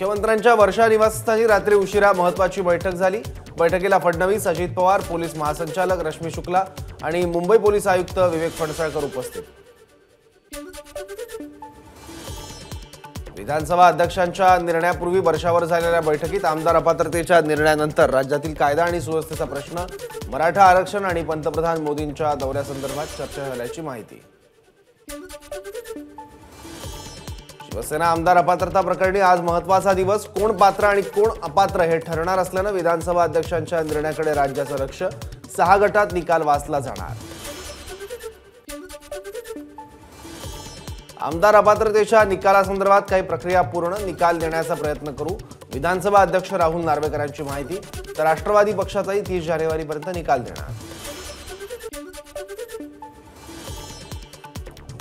मुख्यमंत्र्यांच्या वर्षा निवासस्थानी रात्री उशिरा महत्त्वाची बैठक झाली। बैठकीला फडणवीस, अजित पवार, पोलीस महासंचालक रश्मी शुक्ला आणि मुंबई पोलीस आयुक्त विवेक फणसळकर उपस्थित। विधानसभा अध्यक्षांच्या निर्णयापूर्वी वर्षावर झालेल्या बैठकीत आमदार अपात्रतेच्या निर्णयानंतर राज्यातील कायदा आणि सुव्यवस्थेचा प्रश्न, मराठा आरक्षण आणि पंतप्रधान मोदींच्या दौऱ्यासंदर्भात चर्चा झाल्याची माहिती। शिवसेना आमदार अपात्रता प्रकरणी आज महत्त्वाचा दिवस। कोण पात्र आणि कोण अपात्र हे ठरणार असल्याने विधानसभा अध्यक्षांच्या निर्णयाकडे राज्याचं लक्ष। 6 गटात निकाल वाचला जाणार। आमदार अपात्रतेच्या निकालासंदर्भात काही प्रक्रिया पूर्ण, निकाल देण्याचा प्रयत्न करू, विधानसभा अध्यक्ष राहुल नार्वेकरांची माहिती। तर राष्ट्रवादी पक्षाचाही 30 जानेवारीपर्यंत निकाल देणार।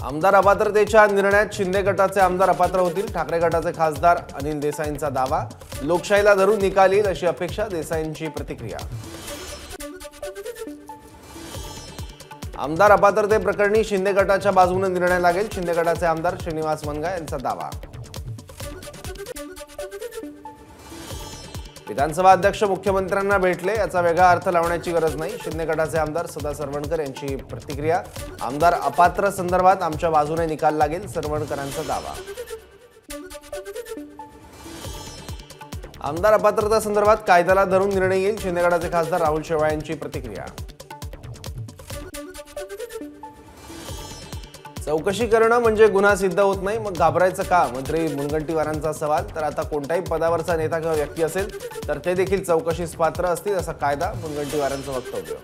आमदार अपात्रतेच्या निर्णयात शिंदे गटाचे आमदार अपात्र होतील। ठाकरे गटाचे खासदार अनिल देसाईंचा दावा। लोकशाहीला धरून निकाल येईल अशी अपेक्षा, देसाईंची प्रतिक्रिया। आमदार अपात्रते प्रकरणी शिंदे गटाच्या बाजूने निर्णय लागेल। शिंदे गटाचे आमदार श्रीनिवास वनगा यांचा दावा। विधानसभा अध्यक्ष मुख्यमंत्र्यांना भेटले याचा वेगळा अर्थ लावण्याची गरज नाही। शिंदे गटाचे आमदार सदा सरवणकर यांची प्रतिक्रिया। आमदार अपात्र संदर्भात आमच्या बाजूने निकाल लागेल, सरवणकरांचा दावा। आमदार अपात्रता संदर्भात कायद्याला धरून निर्णय येईल। शिंदे गटाचे खासदार राहुल शेवाळे यांची प्रतिक्रिया। चौकशी करणं म्हणजे गुन्हा सिद्ध होत नाही, मग घाबरायचं का? मंत्री मुनगंटीवारांचा सवाल। तर आता कोणत्याही पदावरचा नेता किंवा व्यक्ती असेल तर ते देखील चौकशीस पात्र असतील असा कायदा, मुनगंटीवारांचं वक्तव्य।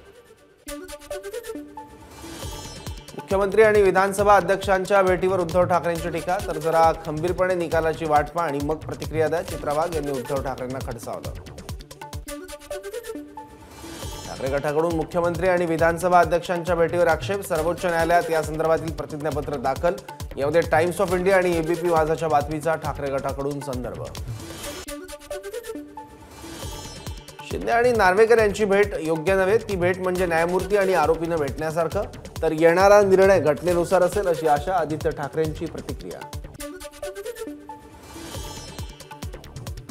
मुख्यमंत्री आणि विधानसभा अध्यक्षांच्या भेटीवर उद्धव ठाकरेंची टीका। तर जरा खंबीरपणे निकालाची वाट पहा आणि मग प्रतिक्रिया द्या, चित्रा वाघ यांनी उद्धव ठाकरेंना खडसावलं। ठाकरे गटाकडून मुख्यमंत्री आणि विधानसभा अध्यक्षांच्या भेटीवर आक्षेप। सर्वोच्च न्यायालयात या संदर्भातील प्रतिज्ञापत्र दाखल। यामध्ये टाइम्स ऑफ इंडिया आणि एबीपी माझाच्या बातमीचा ठाकरे गटाकडून संदर्भ। शिंदे आणि नार्वेकर यांची भेट योग्य नव्हे, ती भेट म्हणजे न्यायमूर्ती आणि आरोपींना भेटण्यासारखं। तर येणारा निर्णय घटनेनुसार असेल अशी आशा, आदित्य ठाकरेंची प्रतिक्रिया।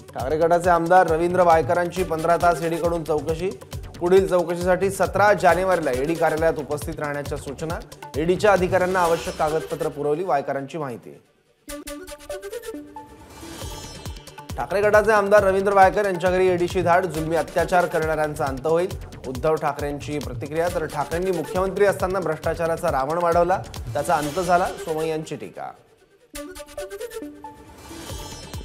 ठाकरे गटाचे आमदार रवींद्र वायकरांची 15 तास ईडीकडून चौकशी। पुढील चौकशीसाठी 17 जानेवारीला ईडी कार्यालयात उपस्थित राहण्याच्या सूचना। ईडीच्या अधिकाऱ्यांना आवश्यक कागदपत्र पुरवली, वायकरांची माहिती। ठाकरे गटाचे आमदार रवींद्र वायकर यांच्या घरी ईडीची धाड। जुलमी अत्याचार करणाऱ्यांचा अंत होईल, उद्धव ठाकरेंची प्रतिक्रिया। तर ठाकरेंनी मुख्यमंत्री असताना भ्रष्टाचाराचा रावण वाढवला, त्याचा अंत झाला, सोमय्यांची टीका।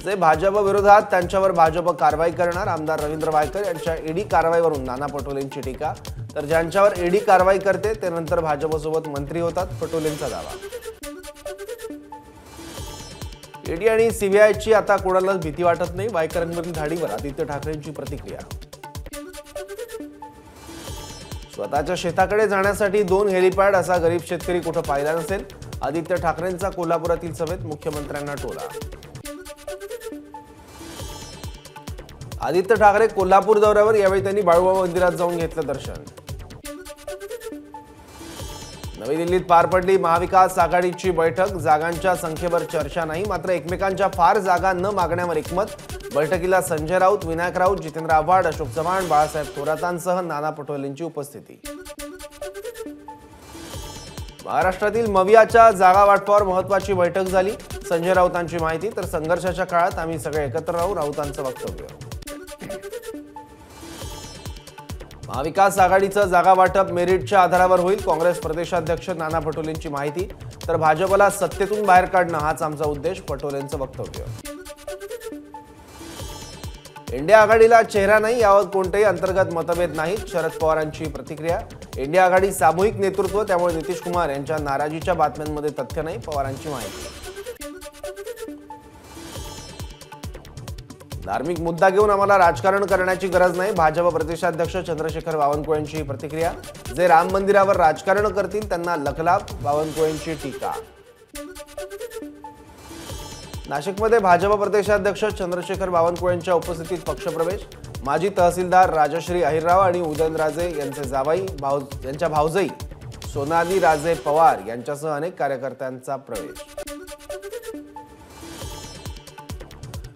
जे भाजप विरोधात त्यांच्यावर भाजप कारवाई करणार, आमदार रवींद्र वायकर यांच्या ईडी कारवाईवरून नाना पटोलेंची टीका। तर ज्यांच्यावर ईडी कारवाई करते ते नंतर भाजपसोबत मंत्री होतात, पटोलेंचा दावा। ईडी आणि सीबीआयची आता कोणालाच भीती वाटत नाही, वायकरांवरील धाडीवर आदित्य ठाकरेंची प्रतिक्रिया। स्वतःच्या शेताकडे जाण्यासाठी 2 हेलिपॅड असा गरीब शेतकरी कुठं पाहिला नसेल, आदित्य ठाकरेंचा कोल्हापुरातील सभेत मुख्यमंत्र्यांना टोला। आदित्य ठाकरे कोल्हापूर दौऱ्यावर, यावेळी त्यांनी बाळूमामा मंदिरात जाऊन घेतलं दर्शन। नवी दिल्लीत पार पडली महाविकास आघाडीची बैठक। जागांच्या संख्येवर चर्चा नाही, मात्र एकमेकांच्या फार जागा न मागण्यावर एकमत। बैठकीला संजय राऊत, विनायक राऊत, जितेंद्र आव्हाड, अशोक चव्हाण, बाळासाहेब थोरातांसह नाना पटोलेंची उपस्थिती। महाराष्ट्रातील मवियाच्या जागा वाटपावर महत्त्वाची बैठक झाली, संजय राऊतांची माहिती। तर संघर्षाच्या काळात आम्ही सगळे एकत्र राहू, राऊतांचं वक्तव्य। महाविकास आघाडीचं जागा वाटप मेरिटच्या आधारावर होईल, काँग्रेस प्रदेशाध्यक्ष नाना पटोलेंची माहिती। तर भाजपला सत्तेतून बाहेर काढणं हाच आमचा उद्देश, पटोलेंचं वक्तव्य। इंडिया आघाडीला चेहरा नाही, यावर कोणतेही अंतर्गत मतभेद नाहीत, शरद पवारांची प्रतिक्रिया। इंडिया आघाडी सामूहिक नेतृत्व, त्यामुळे नितीश कुमार यांच्या नाराजीच्या बातम्यांमध्ये तथ्य नाही, पवारांची माहिती। धार्मिक मुद्दा घेऊन आम्हाला राजकारण करण्याची गरज नाही, भाजप प्रदेशाध्यक्ष चंद्रशेखर बावनकुळेंची प्रतिक्रिया। जे राम मंदिरावर राजकारण करतील त्यांना लखलाभ, बावनकुळेंची टीका। नाशिकमध्ये भाजप प्रदेशाध्यक्ष चंद्रशेखर बावनकुळेंच्या उपस्थितीत पक्षप्रवेश। माजी तहसीलदार राजश्री अहिरराव आणि उदयनराजे यांच्या भावजाई सोनाली राजे पवार यांच्यासह अनेक कार्यकर्त्यांचा प्रवेश।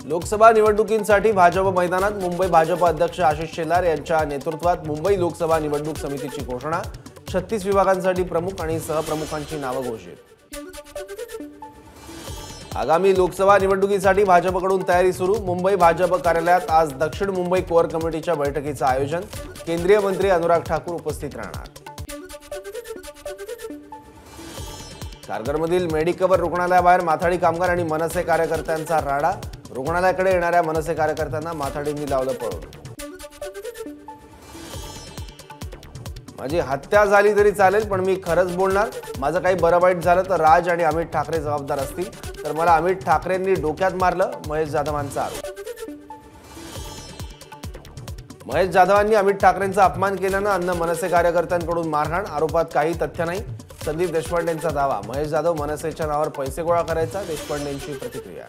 लोकसभा निवडणुकींसाठी भाजप मैदानात मुंबई भाजप अध्यक्ष आशिष शेलार यांच्या नेतृत्वात मुंबई लोकसभा निवडणूक समितीची घोषणा 36 विभागांसाठी प्रमुख आणि सहप्रमुखांची नावं घोषित। आगामी लोकसभा निवडणुकीसाठी भाजपकडून तयारी सुरू। मुंबई भाजप कार्यालयात आज दक्षिण मुंबई कोर कमिटीच्या बैठकीचं आयोजन। केंद्रीय मंत्री अनुराग ठाकूर उपस्थित राहणार। कारगरमधील मेडिकवर रुग्णालयाबाहेर माथाडी कामगार आणि मनसे कार्यकर्त्यांचा राडा। रुग्णालयाकडे येणाऱ्या मनसे कार्यकर्त्यांना माथाडींनी लावलं पळून। माझी हत्या झाली तरी चालेल, पण मी खरंच बोलणार। माझं काही बरं वाईट झालं तर राज आणि अमित ठाकरे जबाबदार असतील, तर मला अमित ठाकरेंनी डोक्यात मारलं, महेश जाधवांचा आरोप। महेश जाधवांनी अमित ठाकरेंचा अपमान केल्यानं अन्न मनसे कार्यकर्त्यांकडून मारहाण। आरोपात काही तथ्य नाही, संदीप देशपांडेंचा दावा। महेश जाधव मनसेच्या नावावर पैसे गोळा करायचा, देशपांडेंची प्रतिक्रिया।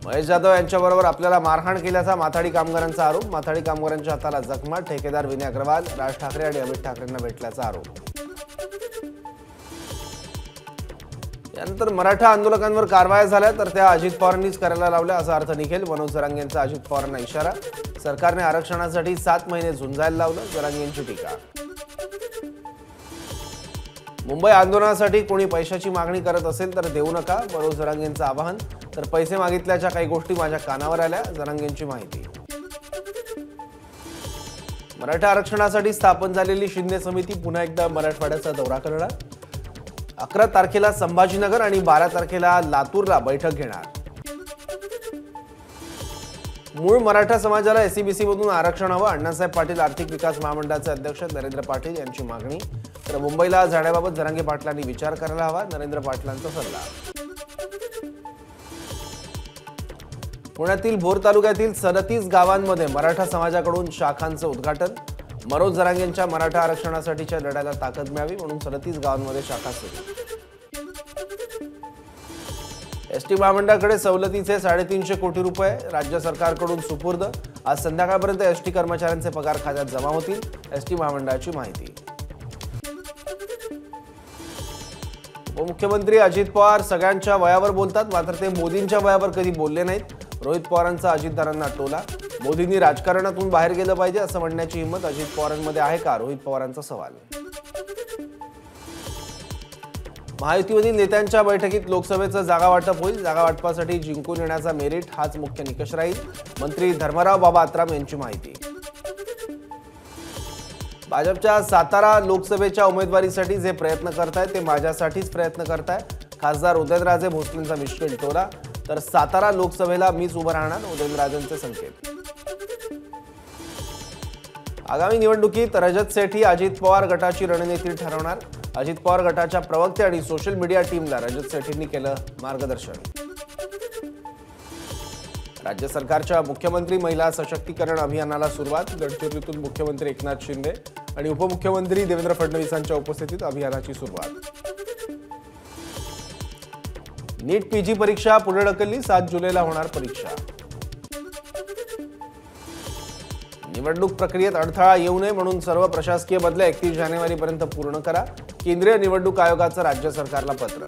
महेश जाधव यांच्याबरोबर आपल्याला मारहाण केल्याचा माथाडी कामगारांचा आरोप। माथाडी कामगारांच्या हाताला जखमा। ठेकेदार विनय अग्रवाल राज ठाकरे आणि अमित ठाकरेंना भेटल्याचा आरोप। यानंतर मराठा आंदोलकांवर कारवाया झाल्या तर त्या अजित पवारांनीच करायला लावल्या असा अर्थ निघेल। मनोज जरांगेंचा अजित पवारांना इशारा। सरकारने आरक्षणासाठी 7 महिने झुंजायला लावलं, जरांगेंची टीका। मुंबई आंदोलनासाठी कोणी पैशाची मागणी करत असेल तर देऊ नका, मनोज जरांगेंचं आवाहन। तर पैसे मागितल्याच्या काही गोष्टी माझ्या कानावर आल्या, जरांगेंची माहिती। मराठा आरक्षणासाठी स्थापन झालेली शिंदे समिती पुन्हा एकदा मराठवाड्याचा दौरा करणार। 11 तारखेला संभाजीनगर आणि 12 तारखेला लातूरला बैठक घेणार। मूळ मराठा समाजाला एसईबीसी मधून आरक्षण हवं, अण्णासाहेब पाटील आर्थिक विकास महामंडळाचे अध्यक्ष नरेंद्र पाटील यांची मागणी। तर मुंबईला जाण्याबाबत जरांगे पाटलांनी विचार करायला हवा, नरेंद्र पाटलांचा सल्ला। पुण्यातील भोर तालुक्यातील 37 गावांमध्ये मराठा समाजाकडून शाखांचं उद्घाटन। मनोज जरांगेंच्या मराठा आरक्षणासाठीच्या लढ्याला ताकद मिळावी म्हणून 37 गावांमध्ये शाखा सुरू। एसटी महामंडळाकडे सवलतीचे 350 कोटी रुपये राज्य सरकारकडून सुपूर्द। आज संध्याकाळपर्यंत एसटी कर्मचाऱ्यांचे पगार खात्यात जमा होतील, एसटी महामंडळाची माहिती। उपमुख्यमंत्री अजित पवार सगळ्यांच्या वयावर बोलतात, मात्र ते मोदींच्या वयावर कधी बोलले नाहीत। रोहित पवारांचा अजितदारांना टोला। मोदींनी राजकारणातून बाहेर गेलं पाहिजे असं म्हणण्याची हिंमत अजित पवारांमध्ये आहे का, रोहित पवारांचा सवाल। महायुतीमधील नेत्यांच्या बैठकीत लोकसभेचं जागा वाटप होईल। जागा वाटपासाठी जिंकून येण्याचा मेरिट हाच मुख्य निकष राहील, मंत्री धर्मराव बाबा आत्राम यांची माहिती। भाजपच्या सातारा लोकसभेच्या उमेदवारीसाठी जे प्रयत्न करतायत ते माझ्यासाठीच प्रयत्न करताय, खासदार उदयनराजे भोसलेंचा मिश्किल टोला। तर सातारा लोकसभेला मीच उभं राहणार, उदयनराजेंचे संकेत। आगामी निवडणुकीत रजत सेठी अजित पवार गटाची रणनीती ठरवणार। अजित पवार गटाच्या प्रवक्ते आणि सोशल मीडिया टीमला रजत सेठींनी केलं मार्गदर्शन। राज्य सरकारच्या मुख्यमंत्री महिला सशक्तीकरण अभियानाला सुरुवात। गडचिरोलीतून मुख्यमंत्री एकनाथ शिंदे आणि उपमुख्यमंत्री देवेंद्र फडणवीसांच्या उपस्थितीत अभियानाची सुरुवात। नीट पीजी परीक्षा पुढे ढकलली, 7 जुलैला होणार परीक्षा। निवडणूक प्रक्रियेत अडथळा येऊ नये म्हणून सर्व प्रशासकीय बदल्या 31 जानेवारीपर्यंत पूर्ण करा। केंद्रीय निवडणूक आयोगाचं राज्य सरकारला पत्र।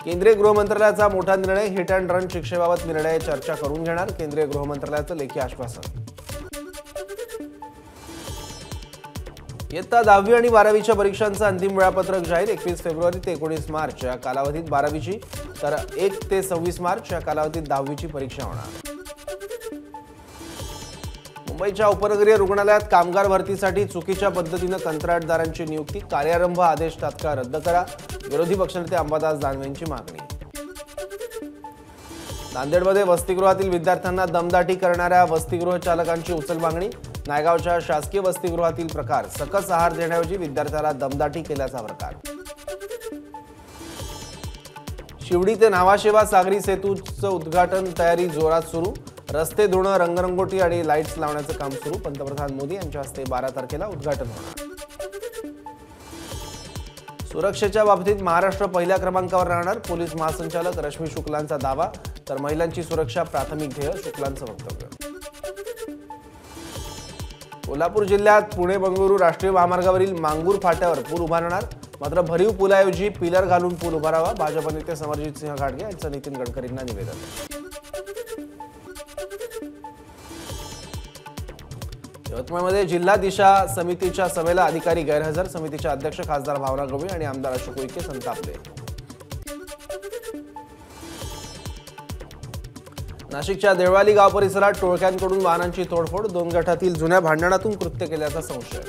केंद्रीय गृह मंत्रालयाचा मोठा निर्णय, हिट अँड रन शिक्षेबाबत निर्णय चर्चा करून घेणार, केंद्रीय गृह मंत्रालयाचं लेखी आश्वासन। इयत्ता 10वी आणि 12वीच्या परीक्षांचं अंतिम वेळापत्रक जाहीर। 21 फेब्रुवारी ते 19 मार्च या कालावधीत 12वीची, तर 1 ते 26 मार्च या कालावधीत 10वीची परीक्षा होणार। मुंबईच्या उपनगरीय रुग्णालयात कामगार भरतीसाठी चुकीच्या पद्धतीनं कंत्राटदारांची नियुक्ती। कार्यारंभ आदेश तात्काळ रद्द करा, विरोधी पक्षनेते अंबादास दानवेंची मागणी। नांदेडमध्ये वसतिगृहातील विद्यार्थ्यांना दमदाटी करणाऱ्या वसतिगृह चालकांची उचलबांगणी। नायगावच्या शासकीय वसतिगृहातील प्रकार, सकस आहार देण्याऐवजी विद्यार्थ्याला दमदाटी केल्याचा प्रकार। शिवडी ते नावाशेवा सागरी सेतूचं उद्घाटन तयारी जोरात सुरू। रस्ते धुणं, रंगरंगोटी आणि लाईट्स लावण्याचं काम सुरू। पंतप्रधान मोदी यांच्या हस्ते 12 तारखेला उद्घाटन होणार। सुरक्षेच्या बाबतीत महाराष्ट्र पहिल्या क्रमांकावर राहणार, पोलीस महासंचालक रश्मी शुक्लांचा दावा। तर महिलांची सुरक्षा प्राथमिक ध्येय, शुक्लांचं वक्तव्य। कोल्हापूर जिल्ह्यात पुणे बंगळुरू राष्ट्रीय महामार्गावरील मांगूर फाट्यावर पूल उभारणार। मात्र भरीव पुलाऐवजी पिलर घालून पूल उभारावा, भाजप नेते समरजित सिंह घाटगे यांचं नितीन गडकरींना निवेदन. यवतमाळमध्ये जिल्हा दिशा समितीच्या सभेला अधिकारी गैरहजर, समितीच्या अध्यक्ष खासदार भावना गवळी आणि आमदार अशोक उईके संतापले. नाशिकच्या देवळाली गाव परिसरात टोळक्यांकडून वाहनांची तोडफोड, 2 गटातील जुन्या भांडणातून कृत्य केल्याचा संशय.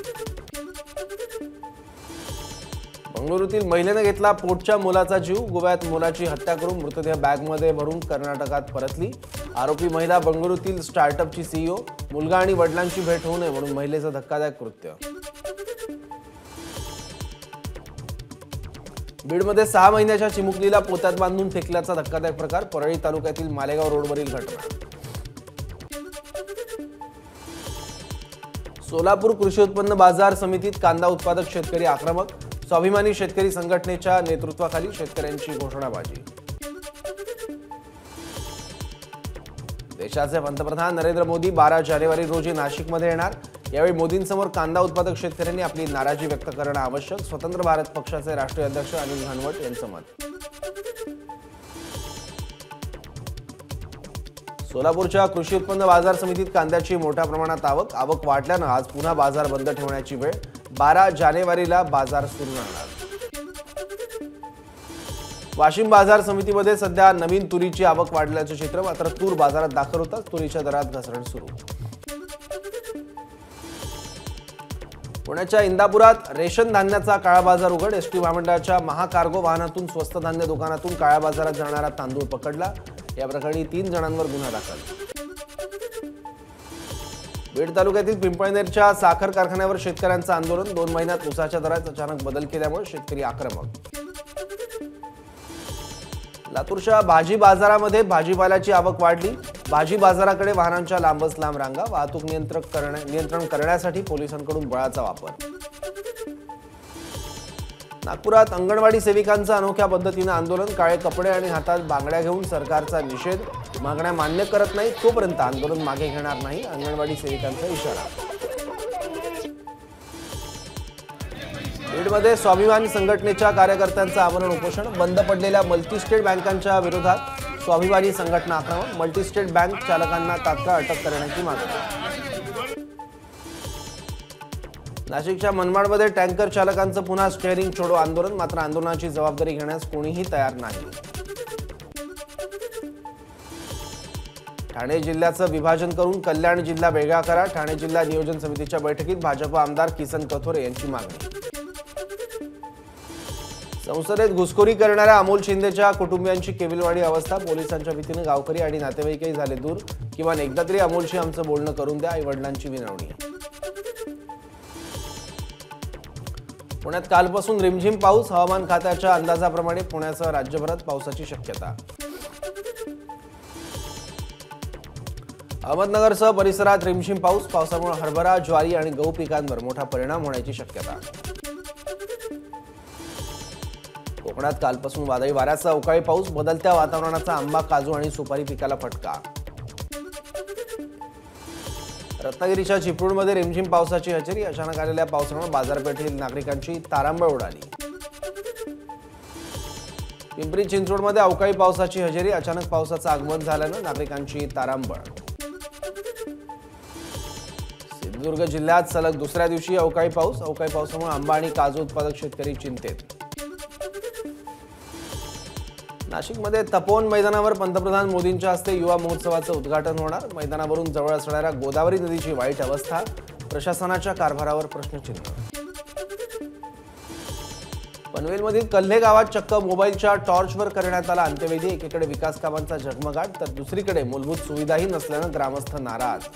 बंगळुरूतील महिलेने घेतला पोटच्या मुलाचा जीव, गोव्यात मुलाची हत्या करून मृतदेह बॅगमध्ये भरून कर्नाटकात परतली. आरोपी महिला बंगळुरूतील स्टार्टअपची सीईओ, मुलगा आणि वडिलांची भेट होऊ नये म्हणून महिलेचं धक्कादायक कृत्य. बीडमध्ये 6 महिन्याच्या चिमुकलीला पोत्यात बांधून फेकल्याचा धक्कादायक प्रकार, परळी तालुक्यातील मालेगाव रोडवरील घटना. सोलापूर कृषी उत्पन्न बाजार समितीत कांदा उत्पादक शेतकरी आक्रमक, स्वाभिमानी शेतकरी संघटनेच्या नेतृत्वाखाली शेतकऱ्यांची घोषणाबाजी. देशाचे पंतप्रधान नरेंद्र मोदी 12 जानेवारी रोजी नाशिकमध्ये येणार. यावेळी मोदींसमोर कांदा उत्पादक शेतकऱ्यांनी आपली नाराजी व्यक्त करणं आवश्यक, स्वतंत्र भारत पक्षाचे राष्ट्रीय अध्यक्ष अनिल घनवट यांचं मत. सोलापूरच्या कृषी उत्पन्न बाजार समितीत कांद्याची मोठ्या प्रमाणात आवक वाढल्यानं आज पुन्हा बाजार बंद ठेवण्याची वेळ. 12 जानेवारीला बाजार सुरू राहणार. वाशिम बाजार समितीमध्ये सध्या नवीन तुरीची आवक वाढल्याचे चित्र, मात्र तूर बाजारात दाखल होताच तुरीच्या दरात घसरण सुरू. पुण्याच्या इंदापुरात रेशन धान्याचा काळा बाजार उघड, एसटी महामंडळाच्या महाकार्गो वाहनातून स्वस्त धान्य दुकानातून काळ्या बाजारात जाणारा तांदूळ पकडला. या प्रकरणी 3 जणांवर गुन्हा दाखल. बीड तालुक्यातील पिंपळनेरच्या साखर कारखान्यावर शेतकऱ्यांचं आंदोलन, 2 महिन्यात ऊसाच्या दरात अचानक बदल केल्यामुळे शेतकरी आक्रमक. लातूरच्या भाजी बाजारामध्ये भाजीपाल्याची आवक वाढली, भाजी बाजाराकडे वाहनांच्या लांबच लांब रांगा, वाहतूक नियंत्रण करण्यासाठी पोलिसांकडून बळाचा वापर. नागपुरात अंगणवाडी सेविकांचं अनोख्या पद्धतीनं आंदोलन, काळे कपडे आणि हातात बांगड्या घेऊन सरकारचा निषेध, मागण्या मान्य करत नाही तोपर्यंत आंदोलन मागे घेणार नाही, अंगणवाडी सेविकांचा इशारा. बीडमध्ये स्वाभिमानी संघटनेच्या कार्यकर्त्यांचं आमरण उपोषण, बंद पडलेल्या मल्टीस्टेट बँकांच्या विरोधात स्वाभिमानी संघटना आक्रमक, मल्टीस्टेट बँक चालकांना तात्काळ अटक करण्याची मागणी. नाशिकच्या मनमाडमध्ये टँकर चालकांचं पुन्हा स्टेअरिंग छोडो आंदोलन, मात्र आंदोलनाची जबाबदारी घेण्यास कोणीही तयार नाही. ठाणे जिल्ह्याचं विभाजन करून कल्याण जिल्हा वेगळा करा, ठाणे जिल्हा नियोजन समितीच्या बैठकीत भाजप आमदार किसन कथोरे यांची मागणी. संसदेत घुसखोरी करणाऱ्या अमोल शिंदेच्या कुटुंबियांची केविलवाणी अवस्था, पोलिसांच्या भीतीने गावकरी आणि नातेवाईकही झाले दूर, किमान एकदा तरी अमोलशी आमचं बोलणं करून द्या, आईवडिलांची विनवणी. पुण्यात कालपासून रिमझिम पाऊस, हवामान खात्याच्या अंदाजाप्रमाणे पुण्यासह राज्यभरात पावसाची शक्यता. अहमदनगरसह परिसरात रिमझिम पाऊस, पावसामुळे हरभरा, ज्वारी आणि गहू पिकांवर मोठा परिणाम होण्याची शक्यता. कोकणात कालपासून वादळी वाऱ्याचा अवकाळी पाऊस, बदलत्या वातावरणाचा आंबा, काजू आणि सुपारी पिकाला फटका. रत्नागिरीच्या चिपळूणमध्ये रिमझिम पावसाची हजेरी, अचानक आलेल्या पावसामुळे बाजारपेठेतील नागरिकांची तारांबळ उडाली. पिंपरी चिंचवडमध्ये अवकाळी पावसाची हजेरी, अचानक पावसाचं आगमन झाल्यानं नागरिकांची तारांबळ. सिंधुदुर्ग जिल्ह्यात सलग दुसऱ्या दिवशी अवकाळी पावसामुळे आंबा आणि काजू उत्पादक शेतकरी चिंतेत. नाशिकमध्ये तपोवन मैदानावर पंतप्रधान मोदींच्या हस्ते युवा महोत्सवाचं उद्घाटन होणार, मैदानावरून जवळ असणाऱ्या गोदावरी नदीची वाईट अवस्था, प्रशासनाच्या कारभारावर प्रश्नचिन्ह. पनवेलमधील कल्हे गावात चक्क मोबाईलच्या टॉर्चवर करण्यात आला अंत्यविधी, एकीकडे विकास कामांचा झगमगाट तर दुसरीकडे मूलभूत सुविधाही नसल्यानं ग्रामस्थ नाराज.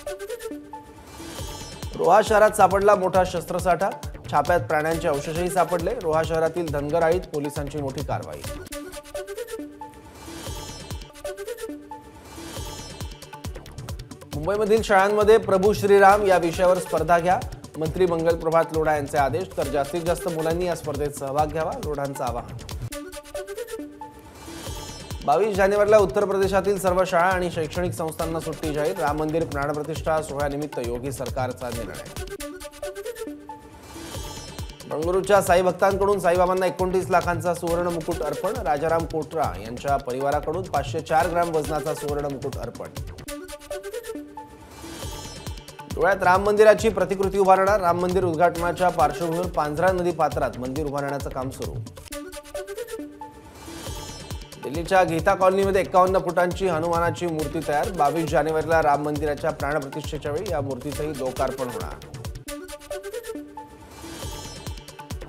रोहा शहरात सापडला मोठा शस्त्रसाठा, छाप्यात प्राण्यांचे अवशेषही सापडले, रोहा शहरातील धनगरआळीत पोलिसांची मोठी कारवाई. मुंबईमधील शाळांमध्ये प्रभू श्रीराम या विषयावर स्पर्धा घ्या, मंत्री मंगलप्रभात लोढा यांचे आदेश, तर जास्तीत जास्त मुलांनी या स्पर्धेत सहभाग घ्यावा, लोढांचं आवाहन. 22 जानेवारीला उत्तर प्रदेशातील सर्व शाळा आणि शैक्षणिक संस्थांना सुट्टी जाहीर, राम मंदिर प्राणप्रतिष्ठा सोहळ्यानिमित्त योगी सरकारचा निर्णय. बंगळुरूच्या साई भक्तांकडून साईबाबांना 29 लाखांचा सुवर्ण मुकुट अर्पण. राजाराम कोटरा यांच्या परिवाराकडून 504 ग्रॅम वजनाचा सुवर्ण मुकुट अर्पण. धुळ्यात राम मंदिराची प्रतिकृती उभारणार. राम मंदिर उद्घाटनाच्या पार्श्वभूमीवर पांझरा नदी पात्रात मंदिर उभारण्याचं काम सुरू. दिल्लीच्या गीता कॉलनीमध्ये 51 फुटांची हनुमानाची मूर्ती तयार. 22 जानेवारीला राम मंदिराच्या प्राणप्रतिष्ठेच्या वेळी या मूर्तीचंही लोकार्पण होणार.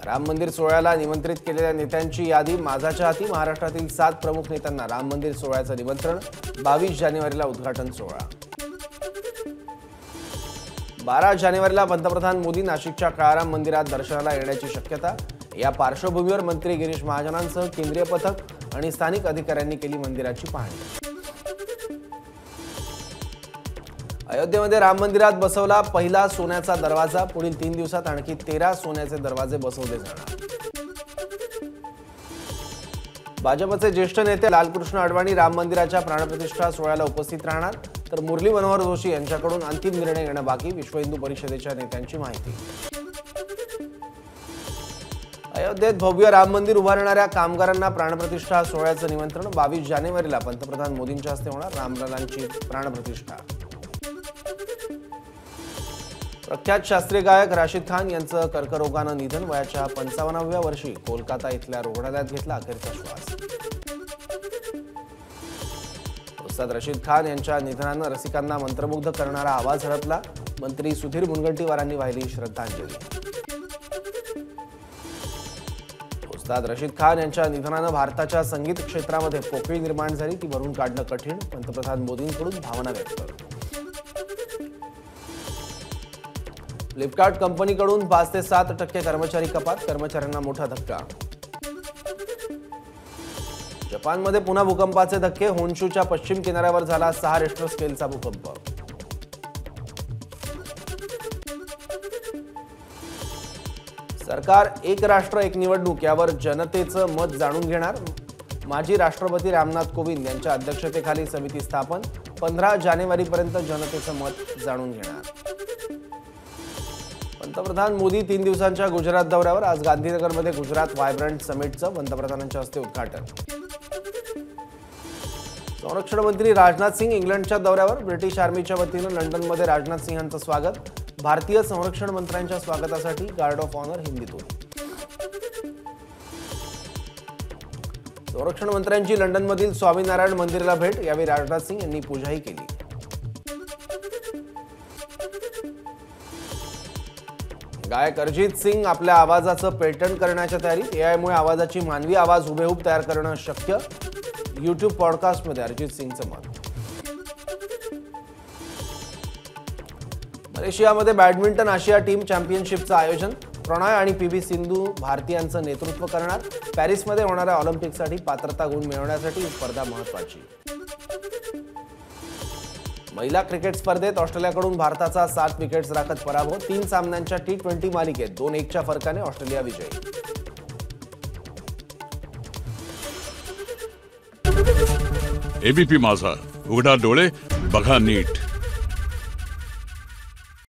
राम मंदिर सोहळ्याला निमंत्रित केलेल्या नेत्यांची यादी. माझाच्या हाती. महाराष्ट्रातील 7 प्रमुख नेत्यांना राम मंदिर सोहळ्याचं निमंत्रण. 22 जानेवारीला उद्घाटन सोहळा. 12 जानेवारीला पंतप्रधान मोदी नाशिकच्या काळाराम मंदिरात दर्शनाला येण्याची शक्यता. या पार्श्वभूमीवर मंत्री गिरीश महाजनांसह केंद्रीय पथक आणि स्थानिक अधिकाऱ्यांनी केली मंदिराची पाहणी. अयोध्येमध्ये राम मंदिरात बसवला पहिला सोन्याचा दरवाजा. पुढील 3 दिवसात आणखी 13 सोन्याचे दरवाजे बसवले जाणार. भाजपचे ज्येष्ठ नेते लालकृष्ण अडवाणी राम मंदिराच्या प्राणप्रतिष्ठा सोहळ्याला उपस्थित राहणार. तर मुरली मनोहर जोशी यांच्याकडून अंतिम निर्णय घेणं बाकी. विश्व हिंदू परिषदेच्या नेत्यांची माहिती. अयोध्येत भव्य राम मंदिर उभारणाऱ्या कामगारांना प्राणप्रतिष्ठा सोहळ्याचं निमंत्रण. 22 जानेवारीला पंतप्रधान मोदींच्या हस्ते होणार रामललांची प्राणप्रतिष्ठा. प्रख्यात शास्त्रीय गायक राशिद खान यांचं कर्करोगानं निधन. वयाच्या 55व्या वर्षी कोलकाता इथल्या रुग्णालयात घेतला अखेरचा श्वास. उस्ताद रशीद खान यांच्या निधनानं रसिकांना मंत्रमुग्ध करणारा आवाज हरपला. मंत्री सुधीर मुनगंटीवारांनी वाहिली श्रद्धांजली. उस्ताद रशीद खान यांच्या निधनानं भारताच्या संगीत क्षेत्रामध्ये पोकळी निर्माण झाली. ती भरून काढणं कठीण. पंतप्रधान मोदींकडून भावना व्यक्त. फ्लिपकार्ट कंपनीकडून 5 ते 7% कर्मचारी कपात. कर्मचाऱ्यांना मोठा धक्का. जपानमध्ये पुन्हा भूकंपाचे धक्के. होन्शूच्या पश्चिम किनाऱ्यावर झाला 6 रिश्टर स्केलचा भूकंप. सरकार एक राष्ट्र एक निवडणूक यावर जनतेचं मत जाणून घेणार. माजी राष्ट्रपती रामनाथ कोविंद यांच्या अध्यक्षतेखाली समिती स्थापन. 15 जानेवारीपर्यंत जनतेचं मत जाणून घेणार. पंतप्रधान मोदी 3 दिवसांच्या गुजरात दौऱ्यावर. आज गांधीनगरमध्ये गुजरात व्हायब्रंट समिटचं पंतप्रधानांच्या हस्ते उद्घाटन. संरक्षण मंत्री राजनाथ सिंग इंग्लंडच्या दौऱ्यावर. ब्रिटिश आर्मीच्या वतीनं लंडनमध्ये राजनाथ सिंहांचं स्वागत. भारतीय संरक्षण मंत्र्यांच्या स्वागतासाठी गार्ड ऑफ ऑनर हिंदीतून. संरक्षण मंत्र्यांची लंडनमधील स्वामीनारायण मंदिराला भेट. यावेळी राजनाथ सिंग यांनी पूजाही केली. गायक अरिजित सिंग आपल्या आवाजाचं पेटंट करण्याच्या तयारीत. एआयमुळे आवाजाची मानवी आवाज हुबेहूब तयार करणं शक्य. यूट्यूब पॉडकास्टमध्ये अरिजित सिंगचं मत. मलेशियामध्ये बॅडमिंटन आशिया टीम चॅम्पियनशिपचं आयोजन. प्रणय आणि पीव्ही सिंधू भारतीयांचं नेतृत्व करणार. पॅरिसमध्ये होणाऱ्या ऑलिम्पिकसाठी पात्रता गुण मिळवण्यासाठी ही स्पर्धा महत्त्वाची. महिला क्रिकेट स्पर्धेत ऑस्ट्रेलियाकडून भारताचा 7 विकेट्स राखत पराभव. 3 सामन्यांच्या T20 मालिकेत 2-1च्या फरकाने ऑस्ट्रेलिया विजयी. एबीपी माझा, उघडा डोळे बघा नीट.